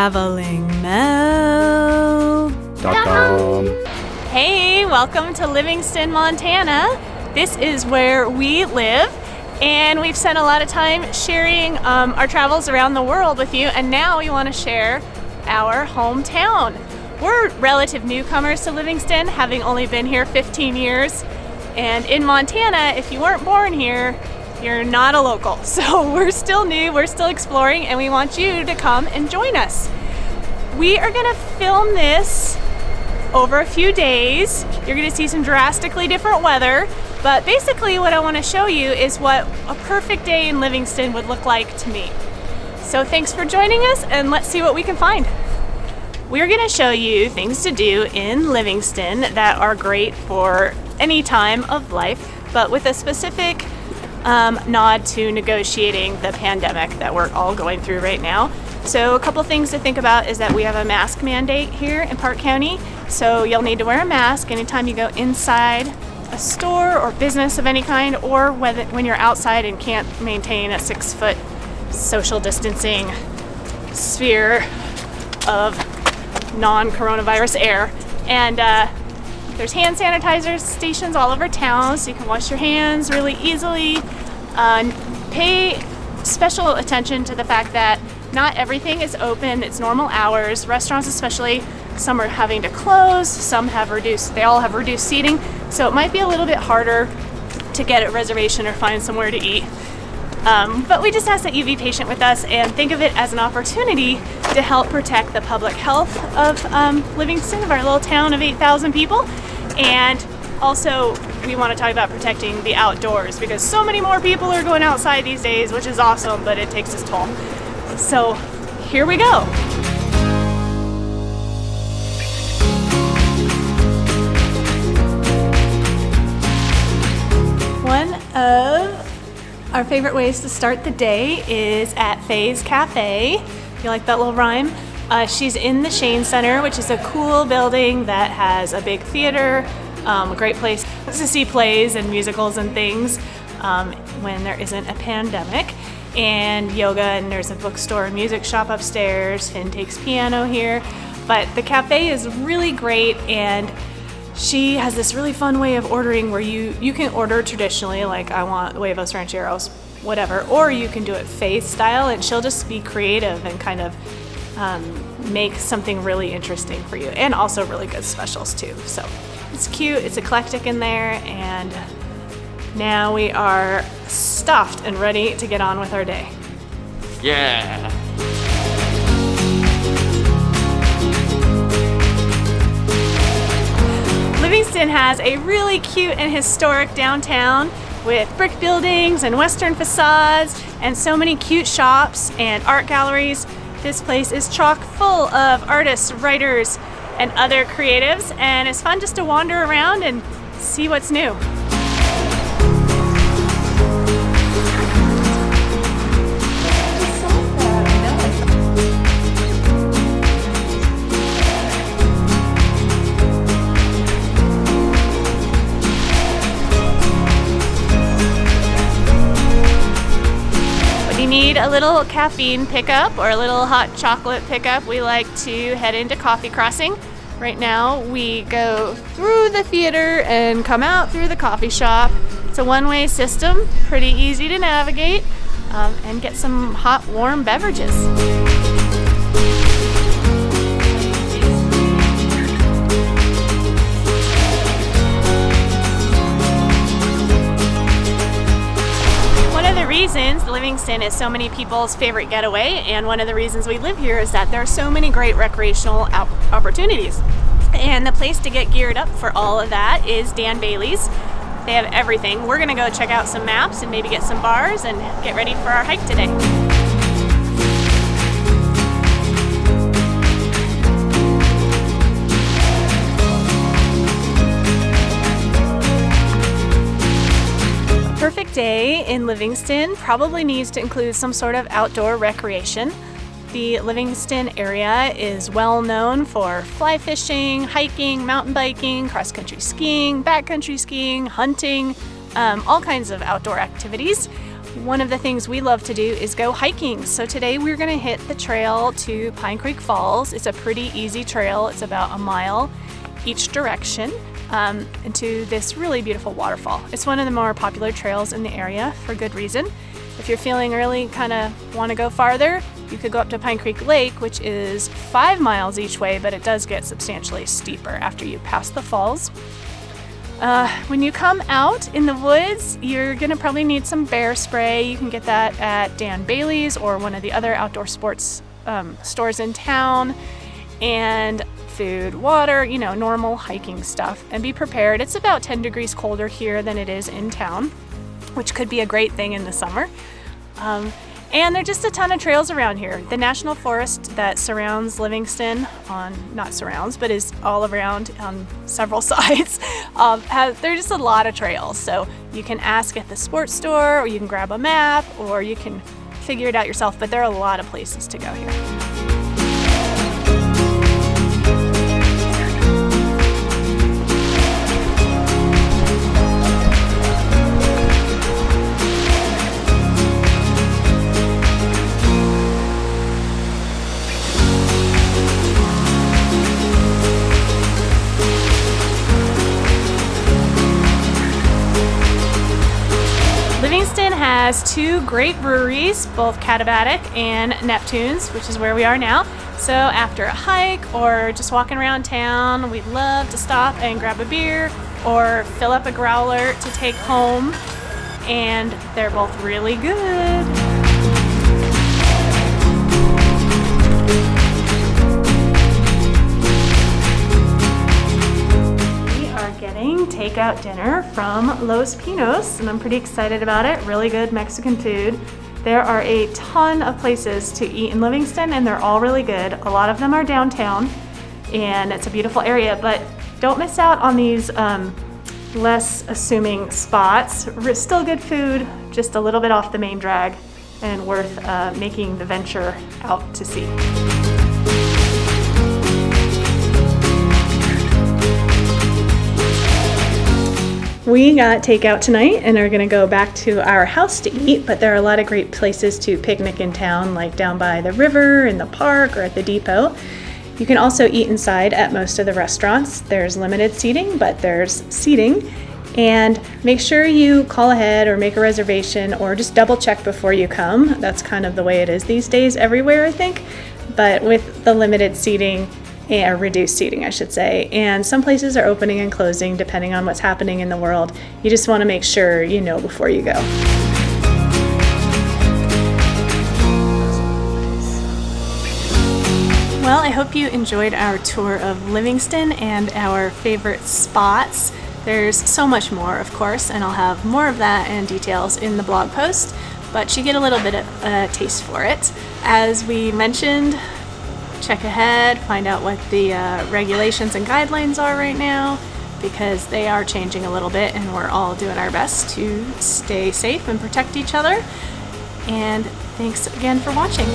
TravelingMel.com. Hey, welcome to Livingston, Montana. This is where we live, and we've spent a lot of time sharing our travels around the world with you, and now we want to share our hometown. We're relative newcomers to Livingston, having only been here 15 years, and in Montana, if you weren't born here, you're not a local. So we're still new, we're still exploring, and we want you to come and join us. We are gonna film this over a few days. You're gonna see some drastically different weather, but basically what I wanna show you is what a perfect day in Livingston would look like to me. So thanks for joining us, and let's see what we can find. We're gonna show you things to do in Livingston that are great for any time of life, but with a specific nod to negotiating the pandemic that we're all going through right now. So a couple things to think about is that we have a mask mandate here in Park County, so you'll need to wear a mask anytime you go inside a store or business of any kind, or when you're outside and can't maintain a 6-foot social distancing sphere of non-coronavirus air. And there's hand sanitizer stations all over town, so you can wash your hands really easily. Pay special attention to the fact that not everything is open. It's normal hours. Restaurants especially, some are having to close, some have reduced, they all have reduced seating, so it might be a little bit harder to get a reservation or find somewhere to eat. But we just ask that you be patient with us and think of it as an opportunity to help protect the public health of Livingston, of our little town of 8,000 people. And also, we want to talk about protecting the outdoors, because so many more people are going outside these days, which is awesome, but it takes its toll. So here we go. One of our favorite ways to start the day is at Faye's Cafe. You like that little rhyme? She's in the Shane Center, which is a cool building that has a big theater, a great place to see plays and musicals and things when there isn't a pandemic, and yoga, and there's a bookstore and music shop upstairs. Finn takes piano here, but the cafe is really great, and she has this really fun way of ordering where you can order traditionally, like I want huevos rancheros, whatever, or you can do it Faye style, and she'll just be creative and kind of make something really interesting for you, and also really good specials too. So it's cute, it's eclectic in there, and now we are stuffed and ready to get on with our day. Yeah! Livingston has a really cute and historic downtown with brick buildings and western facades and so many cute shops and art galleries. This place is chock full of artists, writers, and other creatives, and it's fun just to wander around and see what's new. Need a little caffeine pickup or a little hot chocolate pickup, we like to head into Coffee Crossing. Right now we go through the theater and come out through the coffee shop. It's a one-way system, pretty easy to navigate, and get some hot, warm beverages. Reasons Livingston is so many people's favorite getaway, and one of the reasons we live here is that there are so many great recreational opportunities, and the place to get geared up for all of that is Dan Bailey's. They have everything. We're gonna go check out some maps and maybe get some bars and get ready for our hike today. Perfect day in Livingston probably needs to include some sort of outdoor recreation. The Livingston area is well known for fly fishing, hiking, mountain biking, cross-country skiing, backcountry skiing, hunting, all kinds of outdoor activities. One of the things we love to do is go hiking. So today we're going to hit the trail to Pine Creek Falls. It's a pretty easy trail. It's about a mile each direction into this really beautiful waterfall. It's one of the more popular trails in the area for good reason. If you're feeling really kind of want to go farther, you could go up to Pine Creek Lake, which is 5 miles each way, but it does get substantially steeper after you pass the falls. When you come out in the woods, you're gonna probably need some bear spray. You can get that at Dan Bailey's or one of the other outdoor sports stores in town. And food, water, normal hiking stuff. And be prepared. It's about 10 degrees colder here than it is in town, which could be a great thing in the summer. And there are just a ton of trails around here. The national forest that surrounds Livingston not surrounds, but is all around on several sides, there's just a lot of trails. So you can ask at the sports store, or you can grab a map, or you can figure it out yourself, but there are a lot of places to go here. Livingston has 2 great breweries, both Katabatic and Neptune's, which is where we are now. So after a hike or just walking around town, we'd love to stop and grab a beer or fill up a growler to take home. And they're both really good. Getting takeout dinner from Los Pinos, and I'm pretty excited about it. Really good Mexican food. There are a ton of places to eat in Livingston, and they're all really good. A lot of them are downtown, and it's a beautiful area, but don't miss out on these less assuming spots. Still good food, just a little bit off the main drag, and worth making the venture out to see. We got takeout tonight and are gonna go back to our house to eat, but there are a lot of great places to picnic in town, like down by the river, in the park, or at the depot. You can also eat inside at most of the restaurants. There's limited seating, but there's seating. And make sure you call ahead or make a reservation or just double check before you come. That's kind of the way it is these days everywhere, I think. But with the limited seating, or reduced seating, I should say. And some places are opening and closing depending on what's happening in the world. You just want to make sure you know before you go. Well, I hope you enjoyed our tour of Livingston and our favorite spots. There's so much more, of course, and I'll have more of that and details in the blog post, but you get a little bit of a taste for it. As we mentioned, check ahead, find out what the regulations and guidelines are right now, because they are changing a little bit and we're all doing our best to stay safe and protect each other. And thanks again for watching.